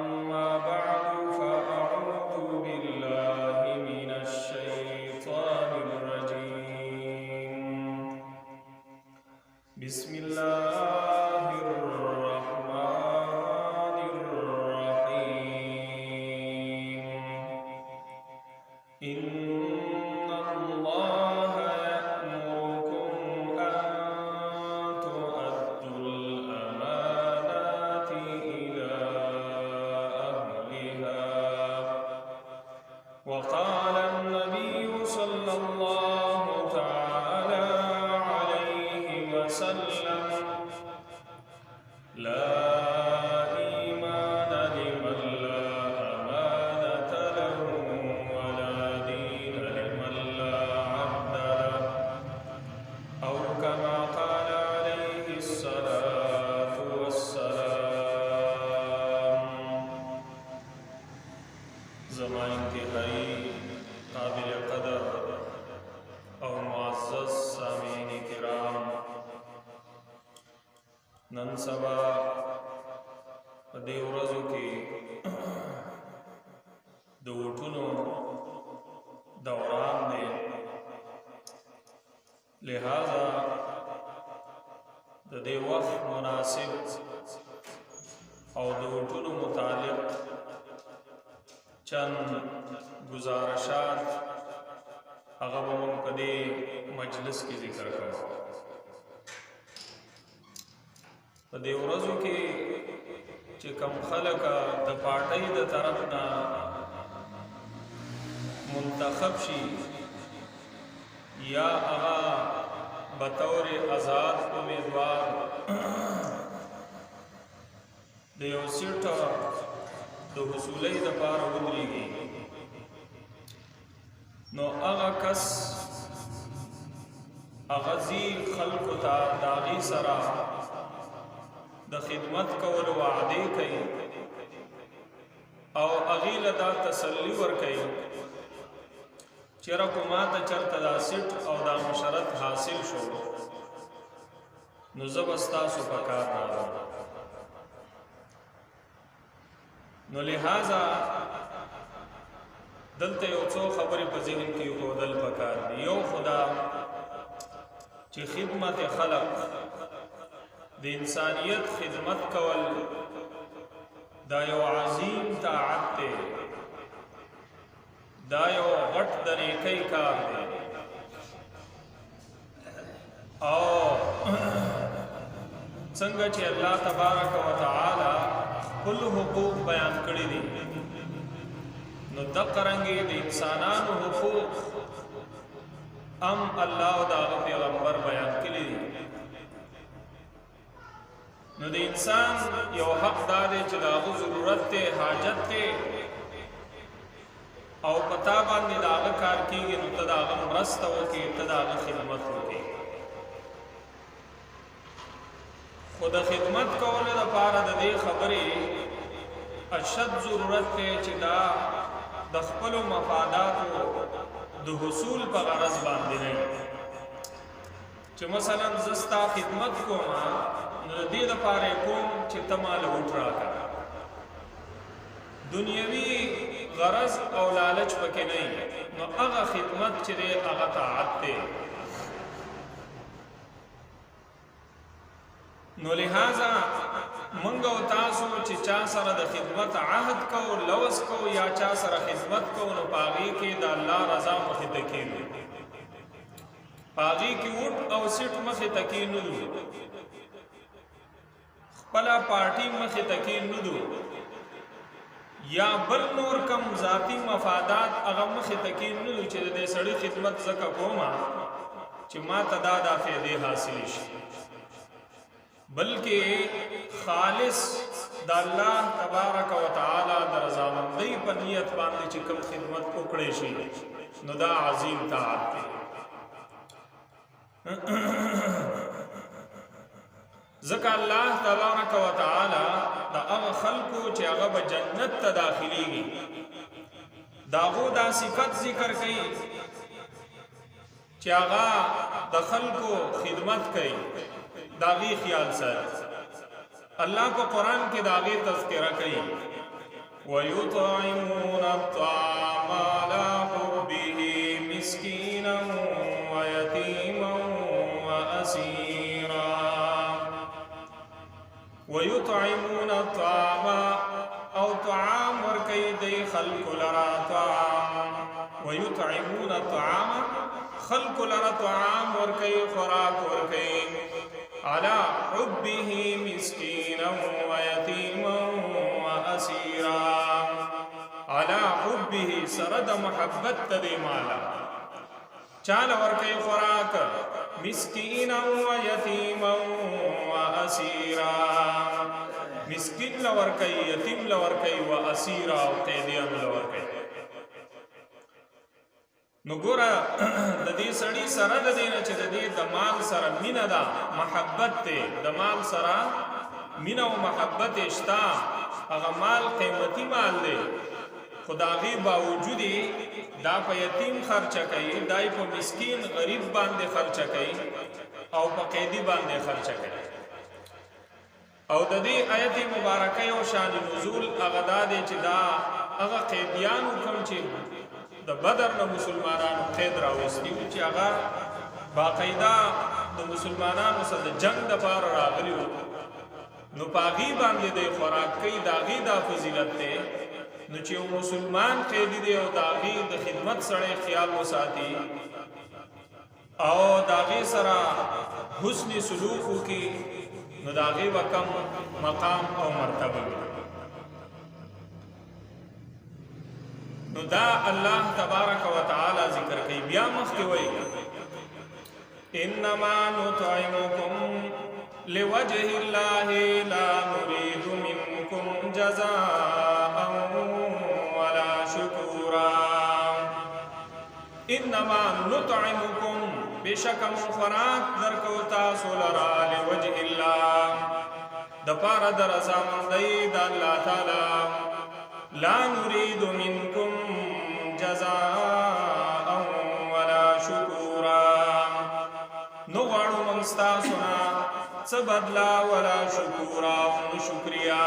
أما بعد فأعوذ بالله من الشيطان الرجيم بسم الله الرحمن الرحيم إن الله يأمركم أن تؤدوا الأمانات إلى أهلها وقال النبي صلى الله تعالى عليه وسلم لا إيمان لمن لا أمانة له ولا دين لمن لا عهد له أو كما قال عليه الصلاة والسلام. زما انتهائی قابل قدر او معزز سامعین کرام، نن سبا په دې ورځو کې د ووټونو دوران دی، لہذا د دې وخت مناسب او د ووټونو متعلق چند گزارشات هغه به موږ په دې مجلس کې ذکر کوو. په دې ورځو کې چې کوم خلک د پارټۍ د طرف نه منتخب شي یا هغه بطور آزاد امیدوار د یو سیټ د حصولۍ دپاره ودرېږي، نو هغه کس هغه ځي خلکو ته د هغې سره د خدمت کولو وعدې کوي او هغې له دا تسلي ورکوي چې یاره که ما ته چېرته دا سیټ او دا مشرت حاصل شو نو زه به ستاسو په کار راغلم. نو لہذا دلته یو څو خبرې په ذهن کې ایښودل پکار دي. یو خدا چې خدمت خلق د انسانیت خدمت کول دا یو عظیم طاعت دی، دا یو غټ د نیکۍ کار دی او څنګه چې الله تبارک وتعالی خپل حقوق بیان کړي دي، نو دقرنګي د انسانانو حقوق ام الله او د پیغمبر بیان کړي دي. نو د انسان یو حق دا دی چې د هغه ضرورت دی، حاجت دی او پتا باندې د هغه کار کېږي، نو ته د هغه مرسته وکړې، ته د هغه خدمت وکړې. خو د خدمت کولو دپاره د دې خبرې اشد ضرورت دی چې دا د خپلو مفاداتو د حصول په غرض باندې نه وي. چې مثلا زه ستا خدمت کوم نو د دې دپاره یې کوم چې ته ماله وټ راکړه، دنیوي غرض او لالچ پکې نه وي، نو هغه خدمت چې دی هغه طاعت دی. نو لہذا منگا و تاسو چې چا سره د خدمت عهد کو لوز کو یا چا سره خدمت کو نو پاغي کې د الله رضا مخې ته کېږي، پاغي کې وټ او سیټ مخې ته کېنودو، خپله پارټي مخې ته کېنودو یا بل نور کم ذاتی مفادات هغه مخې ته کېنودو چې د دې سړي خدمت ځکه کومه چې ما ته دا فایدې حاصلې شي، بلکې خالص د الله تبارک وتعالی د رضامندۍ په نیت باندې چې کوم خدمت وکړی شي نو دا عظیم طاعت دی. ځکه الله تبارک وتعالی د هغه خلکو چې هغه به جنت ته داخلیږي د هغو دا صفت ذکر کوي چې هغه د خلکو خدمت کوي داغی خیال سره. اللہ کو قرآن کے داغی تذکرہ کئی ويطعمون الطعام على حبه مسكينا ويتيما وأسيرا. ويطعمون الطعام او طعام ورکی دی خلق لرا طعام. ويطعمون الطعام خلق لرا طعام ورکی خوراک ورکی على حبه مسكينا ويتيما وأسيرا. على حبه سرد محبت تدی مالا چال ورکی خوراک مسكينا ويتيما وأسيرا. مسكين لورکی یتیم لورکی و اسیرا او قیدیان لورکی. نو ګوره د دې سړي سره د دې نه چې د دې د مال سره مینه ده محبت دی د مال سره مینه او محبت شته هغه مال قیمتي مال دی خو د هغې باوجود دا په یتیم خرچه کوي دای په مسکین غریب باندې خرچه کوي او په قیدي باندې خرچه کوي. او د دې آیت مبارکه یو شان نزول هغه دا دی چې دا هغه قیدیانو کوم چې د بدر نه مسلمانانو قید راوستي وو چې هغه باقاعده د مسلمانانو سره د جنگ دپاره راغلي وو نو په هغې باندې د خوراک کوي د هغې دا فضیلت دی. نو چې یو مسلمان قیدي دی او د هغې د خدمت سړی خیال وساتي او د هغې سره حسن سلوک وکړي نو د هغې به کم مقام او مرتبه وي. نو دا الله تبارک و تعالی ذکر کوي. بیا مخکې وایي انما نطعمکم لوجه الله لا نريد منکم جزاء ولا شکورا. انما نطعمکم بشکم خوراک درکو تاسو لرا لوجه الله د پاره د رضامندۍ د الله تعالی لا نريد منکم جزاء ولا شکورا. نو غواړو موږ ستاسو نه څه بدلا ولا شکورا نو شکریا.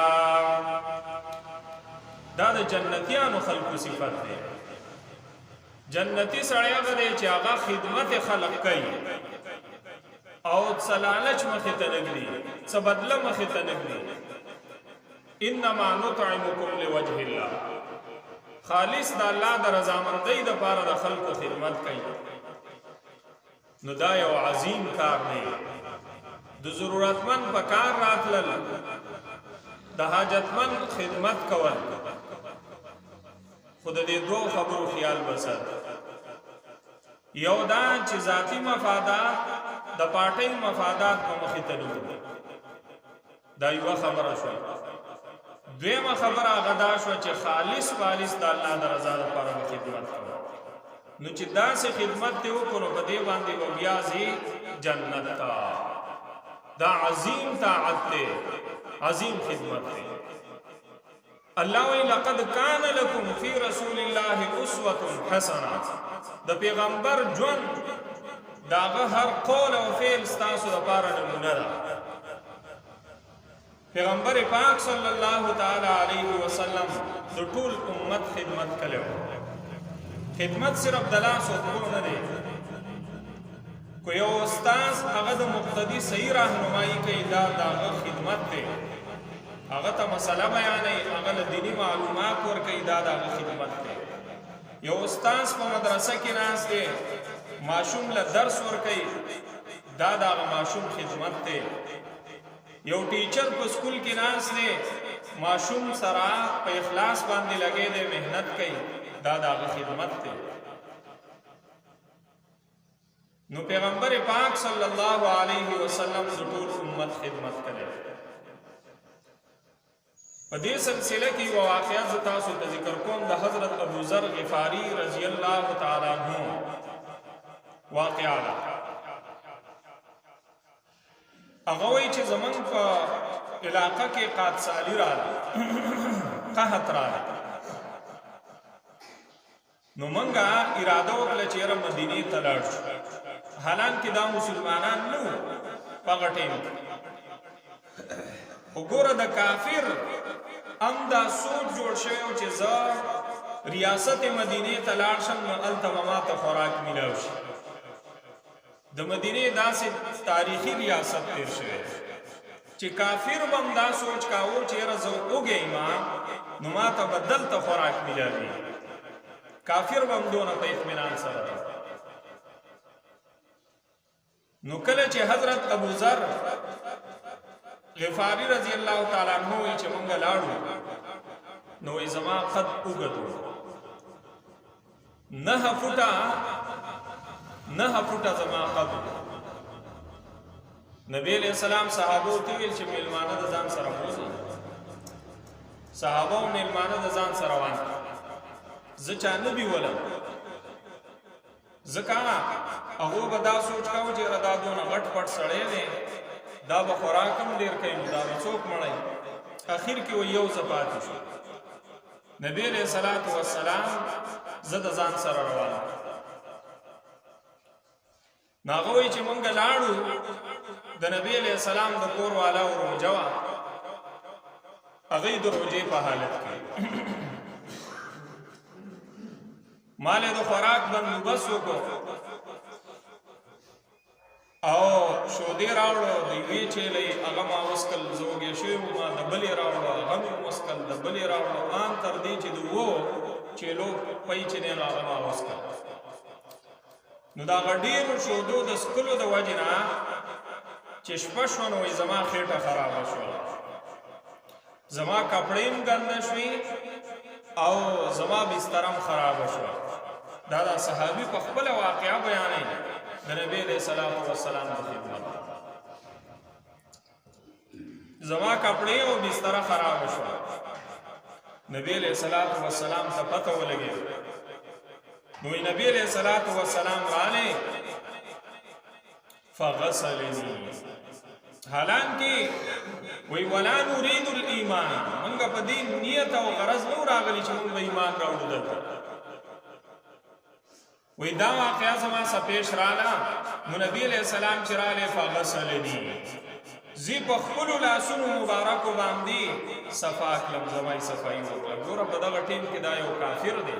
دا د جنتیانو خلقو صفت دی. جنتی سړی هغه دی چې هغه خدمت خلق کوي او څه لالچ مخې ته نه ږدي څه بدله مخې ته نه ږدي. انما نطعمکم لوجه الله خالص د الله د رضامندۍ دپاره د خلقو خدمت کوي. نو دا یو عظیم کار دی. د ضرورتمند په کار راتلل د حاجتمند خدمت کول خود دې دوه خبرو خیال وسات. یو دا چې ذاتی مفادات د پارټۍ مفادات په مخې ته نه وي دا یوه خبره شوه. دویمه خبره هغه دا شوه چې خالص د الله د رضا لپاره خدمت کوه. نو چې داسې خدمت دې وکړو په دې باندې به بیا ځي جنت ته. دا عظیم طاعت دی عظیم خدمت دی. الله وی لقد کان لکم فی رسول الله اسوة حسنه. د پیغمبر ژوند داغه هر قول او فعل ستاسو لپاره نمونه ده. پیغمبر پاک صلی الله تعالی علیه وسلم د ټول امت خدمت کړو. خدمت صرف د لاس او پښو نه دی. کو یو استاد هغه د مقتدی صحیح راهنمایي کوي دا داغه خدمت دی. هغه ته مسله بیانوي هغه له دیني معلومات ورکوي دا داغه خدمت دی. یو استاد په مدرسه کې ناست دی ماشوم له درس ورکوي دا داغه ماشوم خدمت دی. یو ټیچر په سکول کې ناست دی ماشوم سره په اخلاص باندې لګې دی محنت کوي دا داغه خدمت دی. نو پیغمبر پاک صلی الله علیه وسلم د ټول امت خدمت کړي. په دې سلسله کې یو واقعه ز تاسو ته ذکر کوم د حضرت ابو ذر غفاری رضی الله تعالی عنہ واقعه. هغه وایي چې زمونږ په علاقه کې قادسالي راغله قحط راغله. نو مونږه اراده وکړه چې یاره مدینې ته لاړ شو. حالانکه دا مسلمانان نه وو په هغه ټیم. خو ګوره د کافر ام دا سوچ جوړ شوی و چې زه ریاست مدینه ته لاړ شم نو هلته به ما ته خوراک میلاو شي. د مدینې داسې تاریخي ریاست تیر شوی چې کافر به هم دا سوچ کاوه چې یاره زه وږی یم نو ما ته به دلته خوراک میلاوي. کافر به هم دونه په اطمینان سره. نو کله چې حضرت ابو ذر غفاری رضی الله تعالی عنہ وی چې مونږ لاړو نو یې زما قد اوږد و 9 فوټه زما قد. نبی علیہ السلام صحابو ته ویل چې میلمانه د ځان سره بوزي. صحابو میلمانه د ځان سره وان زه چا نه بیولم ځکه هغه به دا سوچ کاوه چې یاره دا دونه غټ پټ سړی دی دا به خوراک هم ډېر کوي نو دا به څوک مړی. اخر کې و یو ځه پاتې شو. نبی علیہ الصلاۃ والسلام زه د ځان سره روان نو هغه وایي چې مونږ لاړو د نبی علیہ السلام د کور والا روژه وه هغوی د روژې په حالت کې ما له د خوراک بندوبست وکړو او شودې راوړو د یوې چیلۍ هغه ما وسکل زه وږی شوی وم ما د بلې راوړو هغه مې وسکل د بلې راوړو ان تر دې چې د 2 چیلو پی چې دی نو هغه ما وسکل. نو د هغه ډېرو شودو د څکلو د وجې نه چې شپه شوه نو زما خېټه خرابه شوه زما کپړې هم ګنده شوې او زما بستر هم خرابه شوه. دا د صحابي په خپله واقعه بیانوي د نبی علیہ السلام د خدمت. زما کپړې او بستر خرابه شوه. نبی علیہ السلام ته پته ولګېده نو نبی علیہ السلام راغی فغسلني حالانکه وی ولا نريد الايمان موږ په دې نیت او غرض نو راغلی چې موږ ایمان راوړو دلته. وی دا واقعا زما سپیش رااله نو نبی علیہ السلام چې رااله فغسلني زی په خپل لاسونو مبارک باندې صفا کړم زمای صفای وکړه. ګوره په دغه ټیم کې دا یو کافر دی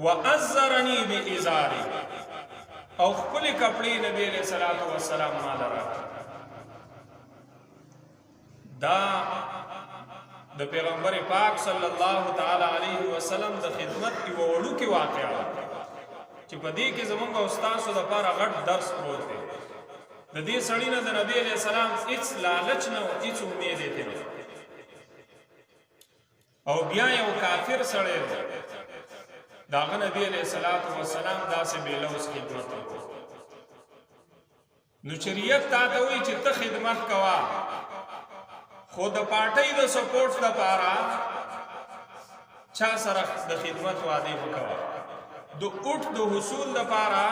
وَأَزَّرَنِي بِإِزَارِ او خپل کپڑے نبی علیہ السلام مال راکړه. دا د پیغمبر پاک صلی الله تعالی علیه وسلم د خدمت کی وړو کې واقعا چې په دې کې زمونږ استادو د لپاره غټ درس پروت دی. د دې سړی نه د نبی علیہ السلام هیڅ لالچ نه او هیڅ امید نه او بیا یو کافر سړی داغه نبی علیہ السلام داسې بیلوس خدمت وکړو. نو شریعت تا ته وایي چې ته خدمت کوه خو د پارټۍ د سپورټ لپاره چا سره د خدمت وعده وکوه. د اوټ د حصول لپاره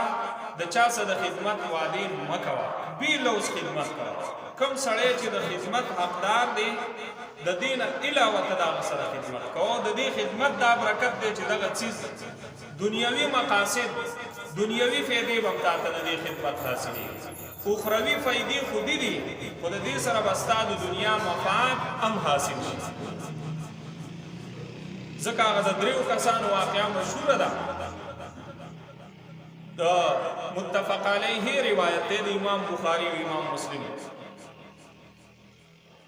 د چا سره د خدمت وعده مکوه. بیلوس خدمت کوه. کم سړی چې د خدمت حقدار دی د دین علاوه تداغه سره خدمت کوه. د دې خدمت دا برکت دی چې دغه چیز دنیوي مقاصد دنیوي فائدې به تاسو د دې خدمت حاصلېږي. اخروی فائدې خودی دي خو د دې سره به ستا د دنیا مفاد هم حاصل شي. ځکه هغه د 3 کسانو واقعه مشهوره ده. د متفق علیه روایت دی د امام بخاری او امام مسلم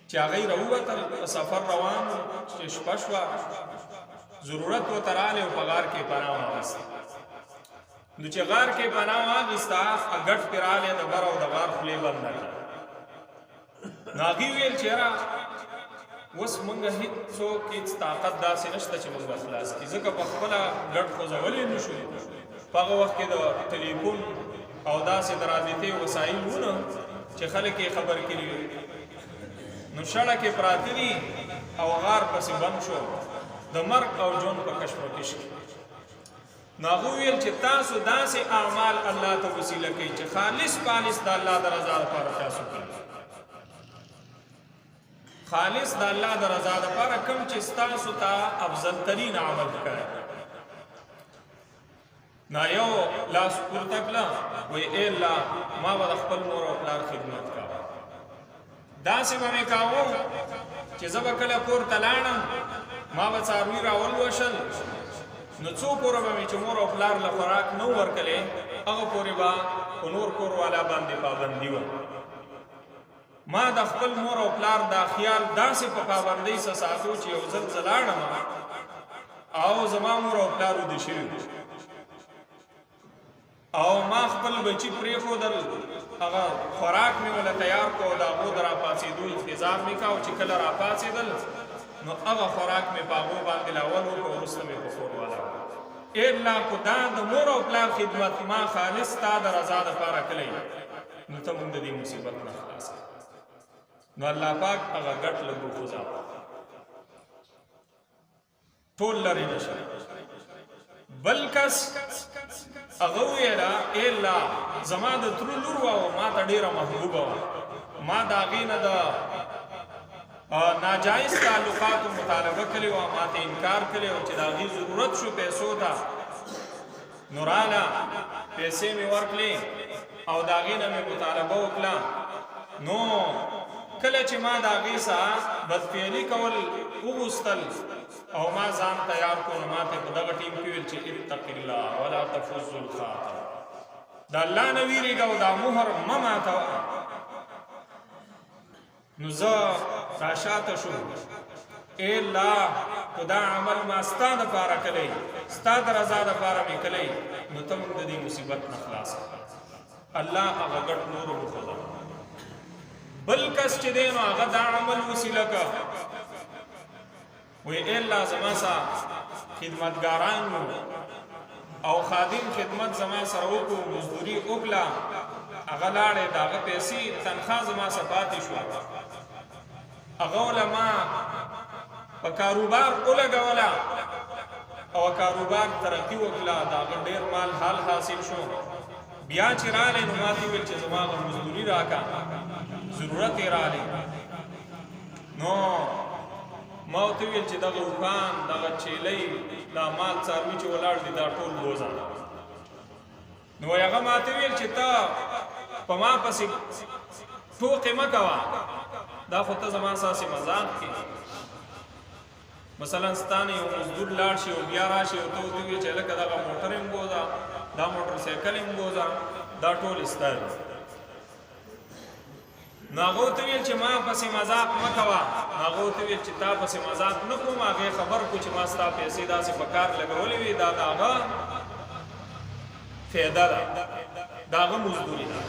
چې هغه راووتل سفر روان چې شپه شوه ضرورت ورته راغلی او په غار کې پناه واخیسته. نو چې غار کې پناه واخیسته ګټ پرې راغلی د غر او د غار خولې بنده کړه. نو هغې ویل چې یاره اوس موږ هېڅوک هېڅ طاقت داسې نشته چې موږ خلاص کړي ځکه په خپله ګټ خوځولی نه شو. په هغه وخت کې د ټلیفون او داسې د رابطې وسایل وونه چې خلک یې خبر کړي نو شړه کې پراته دي او غار پسې بند شو د مرګ او ژوند په کشمکش کې. نو هغه ویل چې تاسو داسې اعمال الله ته وسیله کوئ چې خالص د الله د رضا لپاره تاسو کوئ. خالص د الله د رضا لپاره کوم چې تاسو ته افضل ترین عمل کوي. نا یو لاس پورته کړه وی اے الله ما به خپل مور او پلار خدمت کوه. داسې به مې کاوه چې زه به کله کور ته لاړم ما به څاروي راولوشل نو څو پورې به مې چې مور او پلار له خوراک نه ورکړې هغه پورې به په نور کور والا باندې پابندي وه ما د خپل مور او پلار دا خیال داسې په پابندۍ سره ساتو چې یو ځل زه لاړم او زما مور او پلار وده شوي او ما خپل بچی پرېښودل هغه خوراک مې ورله تیار کړو د هغو د راپاڅېدو انتظار مې کاوه چې کله راپاڅېدل نو هغه خوراک مې په هغو باندې لاول وکړو وروسته مې په کور والا الا خو دا د مور او پلار خدمت ما خالص ستا د رضا دپاره کلی نو ته مونږ د دې مصیبت نه خلاص نو الله پاک هغه ګټ لګو خوځا ټول لرې نشه بل کس هغه ویله الا زما د ترو لور وه ما ته ډېره محبوبه وه ما د هغې نه د ناجایز تعلقاتو مطالبه کړې وه ما ته انکار کړی و چې د هغې ضرورت شو پیسو ته نو راله پیسې مې ورکړې او د هغې نه مې مطالبه وکړه نو کله چې ما د هغې سره بدفعلي کول وغوښتل او ما ځان تیار کړو نو ما ته په دغه ټیم کې ویل چې اتق الله ولا تفز الخاطر د الله نه ویرېږه او دا مهر مه ماتوه نو زه راشاته شو ای الله خو دا عمل ما ستا دپاره کلی ستا د رضا دپاره مې کلی نو ته موږ د دې مصیبت نه خلاص الله هغه ګټ نورو وښوده بل کس چې دی نو هغه دا عمل وسیله که وی ای الله زما سره خدمتګاران او خادم خدمت زما سره وکړو مزدوري وکړه هغه لاړې د هغه پیسې تنخوا زما سره پاتې شوه هغه علما په کاروبار ولګوله او کاروبار ترقي وکړه د هغه ډېر مال حال حاصل شو بیا چې راغلی نو ما ته ویل چې زما هغه مزدوري راکړه ضرورت یې راغلی نو ما ورته ویل چې دغه اوښان دغه چیلۍ دا مال څاروي چې ولاړ دي دا ټول بوزه نو هغه ما ته ویل چې ته په ما پسې ټوقې مه کوه دا خو ته زما ساسې مذاق کې مثلا ستا نه یو مزدور لاړ شي او بیا راشي او ته ورته ووایې چې لکه دغه موټر یې بوزه دا موټر سایکل یې بوزه دا ټول ستا دي نو هغه ورته ویل چې ما پسې مذاق مه کوه هغه ورته ویل چې تا پسې مذاق نه کوم هغې خبر کړو چې ما ستا پیسې داسې په کار لګولې وي دا د هغه فایده ده د هغه مزدوري ده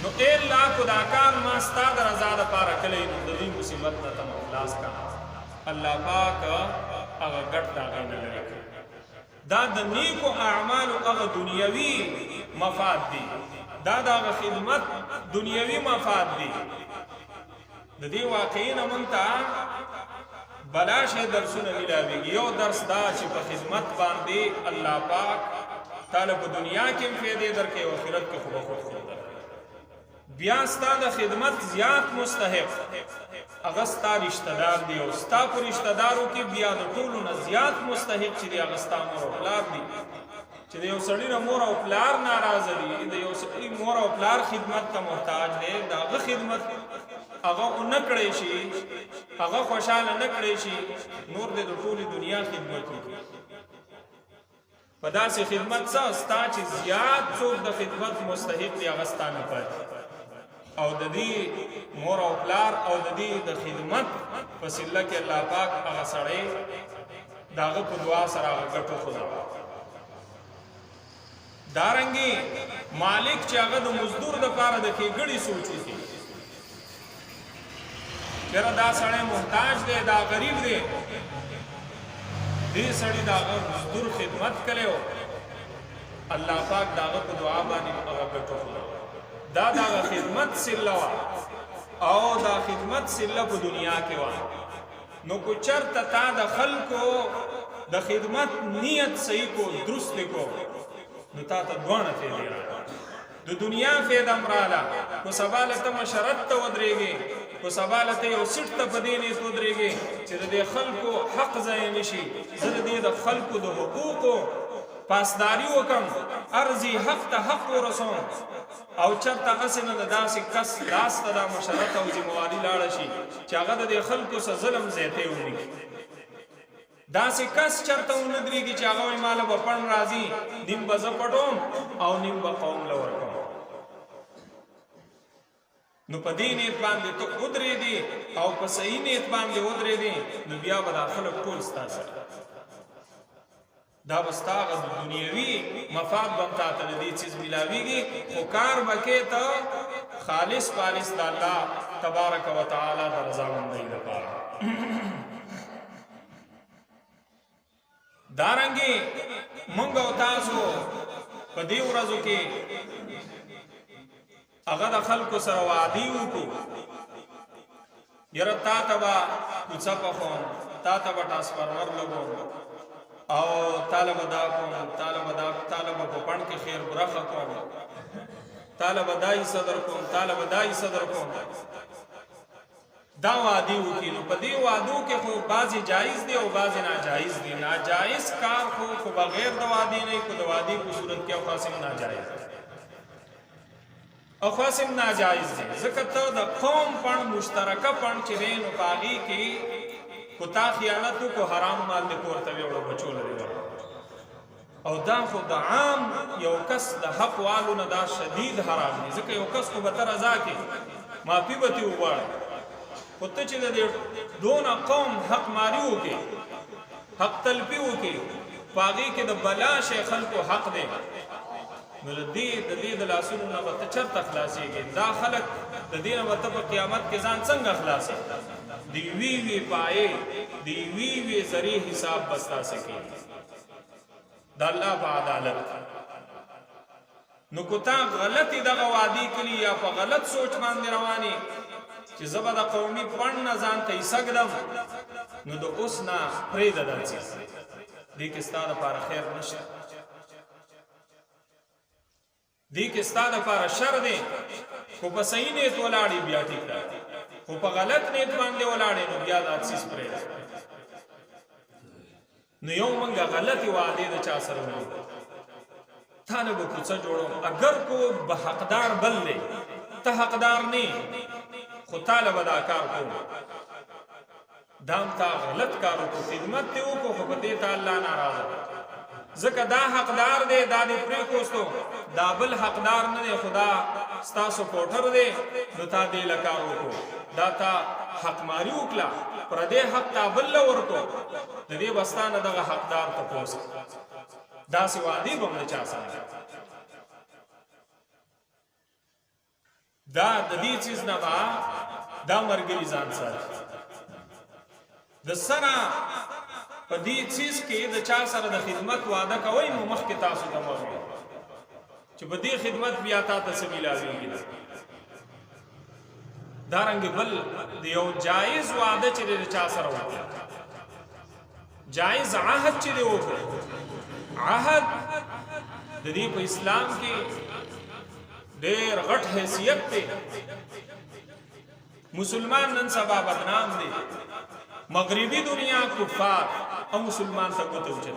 نو ای الله کو دا کار ما ستا د رضا دپاره کلی نو د دې مصیبت نه ته خلاص کړه الله پاک هغه ګټ د هغې نه لرې کړي دا د نیکو اعمالو هغه دنیوي مفاد دي دا د هغه خدمت دنیوي مفاد دي د دې واقعي نه موږ ته بلا شی درسونه میلاویږي یو درس دا چې په خدمت باندې الله پاک تعالی په دنیا کې هم فایدې درکوي او آخرت کې خو به خود بیا ستا د خدمت زیات مستحق هغه ستا رشته دار دی او ستا په رشته دارو کې بیا د ټولو نه زیات مستحق چې دی هغه ستا مور او پلار دي چې د یو سړي نه مور او پلار ناراضه دي د یو سړي مور او پلار خدمت ته محتاج دی د هغه خدمت هغه ونه کړی شي هغه خوشحاله نه کړی شي نور د ټولې دنیا خدمت وکړي په داسې خدمت څه ستا چې زیات څوک د خدمت مستحق دی هغه ستا نه پاتې او د دې مور او پلار او د دې د خدمت په سله کې الله پاک هغه سړی د هغه په دعا سره هغه ګټو خدا دارنګي مالک چې هغه د مزدور دپاره د ښېګړې سوچ وکړي چېرې دا سړی محتاج دی دا غریب دی دې سړي د هغه مزدور خدمت کړی و الله پاک د هغه په دعا باندې هغه ګټو خدا دا د هغه خدمت سله وه او دا خدمت سله په دنیا کې وه نو کو چېرته تا د خلکو د خدمت نیت صحیح کو درست کو نو تا ته دواړه فایدې راغلې د دنیا فایده م راغله نو سبا له ته مشرت ته ودرېږې نو سبا له ته یو سیټ ته په دې نیت ودرېږې چې د دې خلکو حق ضایع نه شي زه د دې د خلکو د حقوقو پاسداري وکړم ارزي حق ته حق ورسوم او چرته هسې نه د داسې کس لاس ته دا مشرت او ذمواري لاړه شي چې هغه د دې خلکو څه ظلم زیاتی ونکړي داسې کس چرته ونه درېږي چې هغه وایي ماله به پڼ راځي نیم به زه پټوم او نیم به قوم له ورکوم نو په دې نیت باندې ته ودرېدې او په صحیح نیت باندې ودرېدې نو بیا به دا خلک ټول ستا سره دا به ستا هغه دنیوي مفاد به هم تا ته د دې څیز میلاویږي خو کار به کې ته خالص خالص د الله تبارک وتعالی د رضامندۍ لپاره دارنګې موږ او تاسو په دې ورځو کې هغه د خلکو سره وعدې وکړو یاره تا ته به کوڅه پخوم تا ته به ټرانسفارمر لګوم او تاله به دا کوم تاله به په پڼ کې خیر برخه کوم تاله به دا حصه در کوم تاله به دا حصه در کوم دا وعدې وکړي نو په دې وعدو کې خو بعضې جایز دي او بعضې ناجایز دي ناجایز کار خو بغیر د وعدې نه خو د وعدې په صورت کې او خاصم ناجایز دی او خاصم ناجایز دی ځکه ته د قوم پڼ مشترکه پڼ چې دی نو په هغې کې خو تا خیانت وکړو حرام مال دې کور ته ویوړو بچو لرې او دا خو د عام یو کس د حق والو نه دا شدید حرام دی ځکه یو کس خو به ته رضا کې معافي به ترې وغواړې خو ته چې د دې دونه قوم حق ماري وکړې حق تلفي وکړې په هغې کې د بلا شی خلکو حق دی نو د دې د لاسونو نه به ته چېرته خلاصېږې دا خلک د دې نه به ته په قیامت کې ځان څنګه خلاصې د یوې پایې د یوې ذرې حساب به ستاسې کېږي د الله په عدالت نو که تا غلطې دغه وعدې کړي یا په غلط سوچ باندې روانې چې زه به د قومي پڼ نه ځان ته حصه ږدم نو د اوس نه پرېږده دا څیز دې کې ستا دپاره خیر نشته دې کې ستا دپاره شر دی خو په صحیح نیت ولاړې بیا ټیک ده خو په غلط نیت باندې ولاړې نو بیا دا څیز پرېږده نو یو منګه غلطې وعدې د چا سره وکړو تا نه به کوڅه جوړوم اگر کو به حقدار بل دی ته حقدار نه خو تاله به دا کار کوم دا هم تا غلط کار وکړو خدمت دې وکړو خو په دې ته الله ناراضه ځکه دا حقدار دی دا دې پرېښوستو دا بل حقدار نه دی خو دا ستا سپورټر دی نو تا دې له کار وکړو دا تا حقماري وکړه پردې حق تا بل له ورکړو د دې به ستا نه دغه حقدار تپوس داسې وعدې به هم د چا سره دا د دې څیز نه به دا ملګري ځان ساتي د سره په دې څیز کې د چا سره د خدمت وعده کوئ نو مخکې تاسو ته معلوم چې په دې خدمت بیا تا ته څه میلاویږي دارنګې بل د یو جایز وعده چې د چا سره وکړه جایز عهد چې دی وکړه عهد د دې په اسلام کې ډېر غټ حیثیت دی مسلمان نن سبا بدنام دی مغربي دنیا کفار او مسلمان ته ګوته اوچتې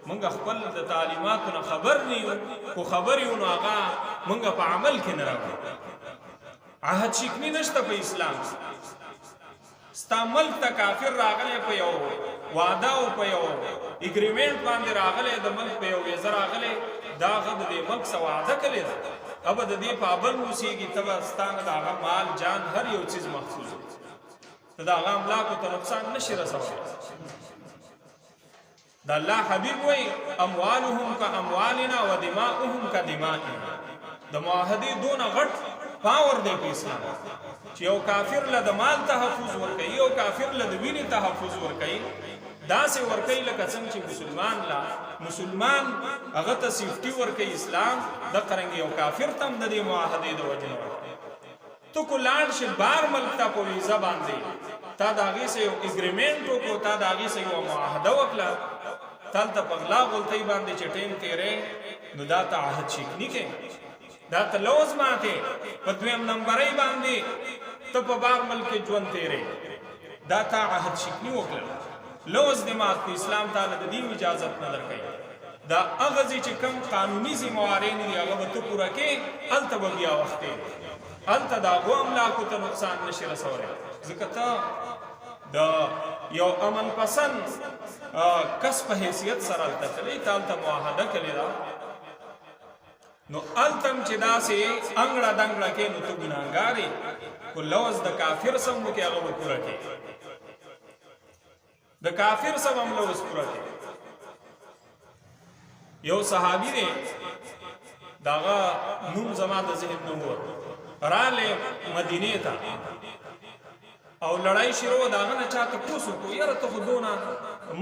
مونږ خپل د تعلیماتو نه خبر نه یو خو خبر یو نو هغه مونږ په عمل کې نه راوړو عهد شکنی نشته په اسلام ستا ملک ته کافر راغلی په یو وعده او په یو اګریمنټ باندې راغلی د ملک په یو ویزه راغلی دا هغه د دې ملک څه وعده کړې ده اب د دې پابند اوسېږي ته به ستا نه د هغه مال جان هر یو چیز محفوظ ته د هغه املاکو ته نقصان نشي رسولی د الله حبیب وایي اموالهم که اموالنا و دماؤهم که دمائنا د معاهدې دونه غټ پاور دی په اسلام چې یو کافر له د مال تحفظ ورکوي یو کافر له د وینې تحفظ ورکوي داسې ورکوي لکه څنګه چې مسلمان هغه ته سیفټي ورکوي اسلام دغه رنګې یو کافر ته هم د دې معاهدې د وجې نه ورکوي ته کو لاړ شې بار ملک ته په ویزه باندې تا د هغې سره یو اګریمنټ وکړو تا د هغې سره یوه معاهده وکړه تلته په غلا غلطۍ باندې چې ټیم تېری نو دا ته عهد شکني کې دا ته لوز ماتې په دویم نمبرۍ باندې ته په بار ملک کې ژوند تېری دا تا عهد شکني وکړه لوز دې مات په اسلام تعالی د دې اجازت نه درکوي دا اغزی چې کم قانوني ذمہوارین دي هغه به ته پوره کې، هلته به بیا وخت دی، هلته د هغو املاکو ته نقصان نشي رسولی، ځکه ته د یو امن پسند کس په حیثیت سره هلته تللی، ته هلته معاهده کړې ده، نو هلته هم چې داسې انګړه دنګړه کې نو ته ګناهګار یې، خو لوز د کافر سم وکړې هغه به پوره کړې، د کافر سم هم لوز پوره کړې. یو صحابي دی داغه نوم زما د ذهن نه ووت، رالی مدینې ته او لړۍ شروع داغه نه چا تپوس وکړو یاره ته خو دونه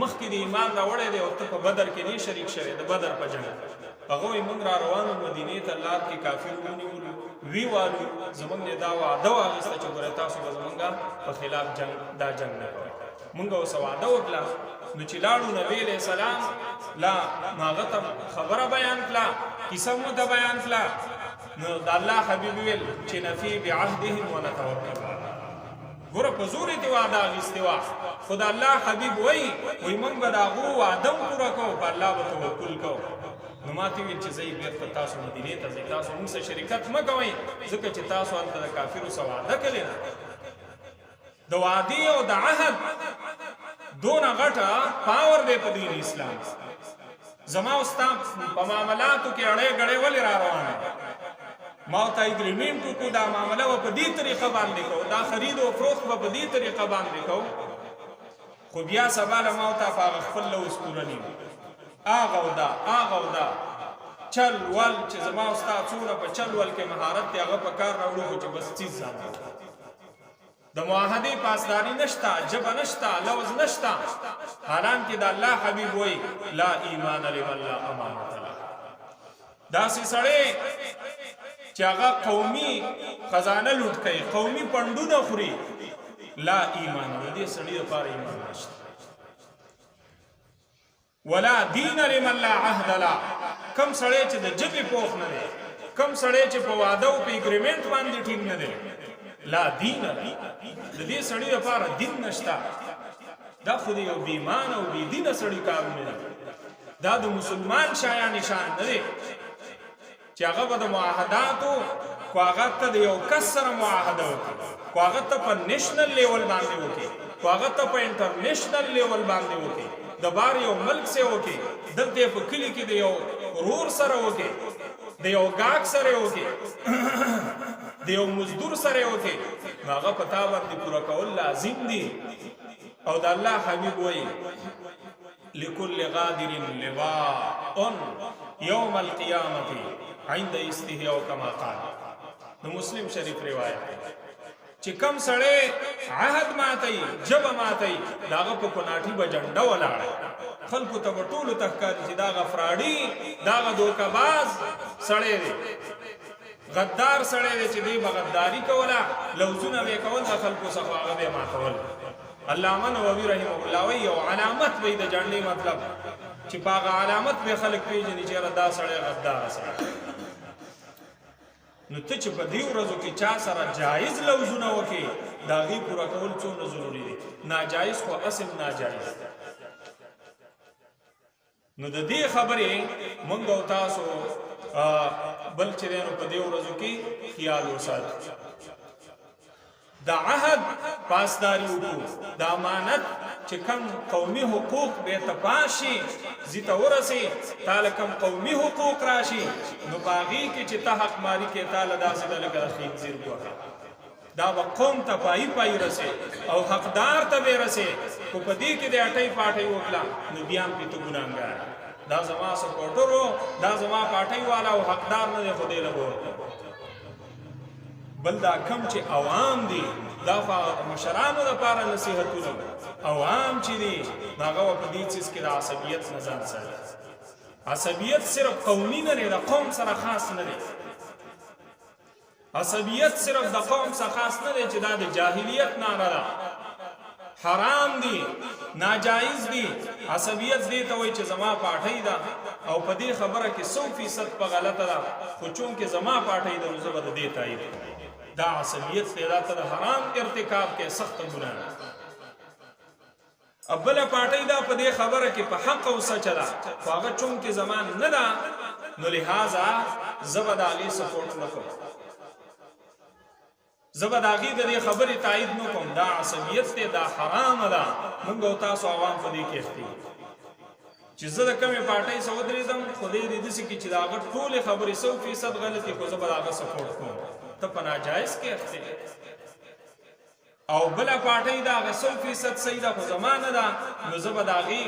مخکې د ایمان راوړی دی او ته په بدر کې نه شریک شوی د بدر په جنګ. هغه وایي موږ را روانو مدینې ته لار کې کافر ونیولو وی والو زمونږ نه دا وعده واخیسته چې ګوره تاسو به زمونږ په خلاف دا جنګ نه کوئ. مونږ اوس وعده وکړه، نو چې لاړو نبی علیہ السلام لا هغه ته خبره بیان کړه، کیسه مو ته بیان کړه، نو د الله حبیب ویل چې نفی بعهدهم ونتوکل، ګوره په زور دې وعده اخیستې وه، خو د الله حبیب وایي موږ به د هغو وعده پوره کوو، په الله به توکل کوو. نو ما ته ویل چې زه یې بېرته تاسو مدینې ته ځئ، تاسو موږ سره شریکت مه کوئ، ځکه چې تاسو هلته د کافرو سره وعده کړې ده. د وعدې او د عهد دونه غټه پاور دی په دین اسلام. زما او ستا په معاملاتو کې اړې ګړې ولې را روانه، ما ورته اګریمنټ وکړو دا معامله به په دې طریقه باندې کوو، دا خرید او فروخت به په دې طریقه باندې کوو، خو بیا سبا له ما ورته په هغه خپل لوز پوره نه وي، هغه او دا هغه او دا چل ول چې زما او ستا څومره په چل ول کې مهارت دی هغه په کار راوړو، خو چې بس څیز ځان د معاهدې پاسداري نشته، ژبه نشته، لوز نشته، حالانکې د الله حبیب وایي لا ایمان لمن لا امانت له. داسې سړی چې هغه قومي خزانه لوټ کوي، قومي پنډونه خوري، لا ایمان، د دې سړي لپاره ایمان نشته. ولا دین لمن لا عهد له، کم سړی چې د ژبې پوخ نه دی، کم سړی چې په واده او په اګریمنټ باندې ټینګ نه دی، لا دین د دې سړي لپاره دین نشته. دا خو د یو بې ایمانه او بې دینه سړي کارونه دي، دا د مسلمان شایان نشان نه دی چې هغه به د معاهداتو خو هغه ته د یو کس سره معاهده وکړي، خو هغه ته په نیشنل لیول باندې وکړي، خو هغه ته په انټرنیشنل لیول باندې وکړي، د بار یو ملک سره وکړي، دلته په کلي کې د یو ورور سره وکړي، د یو ګاګ سره وکړي، د یو مزدور سره وکړي، نو هغه په تا باندې پوره کول لازم دي. او د الله حبیب وایي لكل غادر لواء یوم القیامة عند استحیاء کما قال. د مسلم شریف روایت چې کم سړی عهد ماتوي، ژبه ماتوي، د هغه په کوناټي به جنډه ولاړه، خلکو ته به ټولو ته ښکاري چې دا هغه فراډي، دا هغه دوکهباز سړی دی، غدار سړی دی چې دی به غداري کوله، لوزونه به یې کول، د خلکو څخه هغه به یې ماتول. علامه نووي رحمه الله وایي یو علامت به د جنډې مطلب چې په هغه علامت به خلک پېژني چې یاره دا سړی غداره سړی. نو ته چې په دې ورځو کې چا سره جایز لوزونه وکړي، د هغې پوره کول څومره ضروري دي، ناجایز خو اصل ناجایز. نو د دې خبرې موږ او تاسو بل چې دی نو په دې ورځو کې خیال وساتو، د عهد پاسداري وکړو، د امانت چې کم قومي حقوق به ته پاشي زی ته ورسي، تاله کم قومي حقوق راشي، نو په هغې کې چې ته حق مالي کې تاله داسې ده لکه د خنزیر ګوښه، دا به قوم ته پایي پایي رسي او حقدار ته به رسي، خو په دې کې د اټۍ پاټۍ وکړه نو بیا هم پې ته ګناهګار، دا زما سپورټر و، دا زما پاټۍ والا او حقدار نه دی، خو دی له به ورکړه. بل دا کم چې عوام دي، دا خو مشرانو دپاره نصیحتونه، عوام چې دي هغه به په دې څیز کې د عصبیت نه ځان ساتي. عصبیت صرف قومي نه دی، د قوم سره خاص نه دی، عصبیت صرف د قوم سره خاص نه دی چې دا د جاهلیت ناره ده، حرام دي، ناجایز دي. عصبیت دې ته وایي چې زما پاټۍ ده او په دې خبره کې 100% په غلطه ده، خو چونکې زما پاټۍ ده نو زه به د دې تایید کوم. دا عصبیت دی، دا ته د حرام ارتکاب کې سخت ګناه. ابله پارټي دا په دې خبره کې په حق او سچ ده خو هغه چون کې زمان نه ده نو لہذا زبداغي سپورټ نکوم زبداغي د دې خبرې تایید نکوم دا عصبیت ته دا حرام ده موږ او تاسو عوام په دې کې اختی چې زه د کمې پارټۍ سره ودرېدم خو دې داسې کې چې د هغه ټولې خبرې 100% غلطي خو زه به د هغه سپورټ کوم ته په ناجایز کې اختی او بله پارټۍ د هغه 100% صحیح ده خو زما نه ده نو زه به د هغې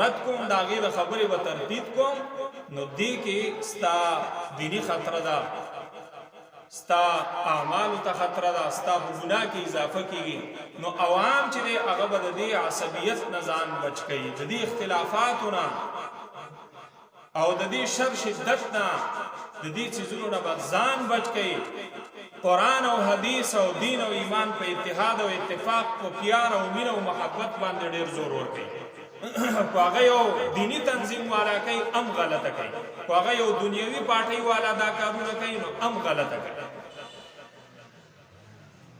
رد کوم د هغې د خبرې به تردید کوم نو دې کې ستا دیني خطره ده ستا اعمالو ته خطره ده ستا په ګناه کې اضافه کېږي نو عوام چې دی هغه به د دې عصبیت نه ځان بچ کوي د دې اختلافاتو نه او د دې شر شدت نه د دې څیزونو نه به ځان بچ کوي قرآن او حدیث او دین او ایمان په اتحاد او اتفاق په پیار او مینه او محبت باندې ډېر زور ورکوي خو هغه یو دینی تنظیم والا کوي هم غلطه کوي خو هغه یو دنیوي پارټۍ والا دا کارونه کوي نو هم غلطه کوي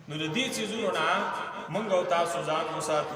نو د دې څیزونو نه موږ او تاسو ځان وساتو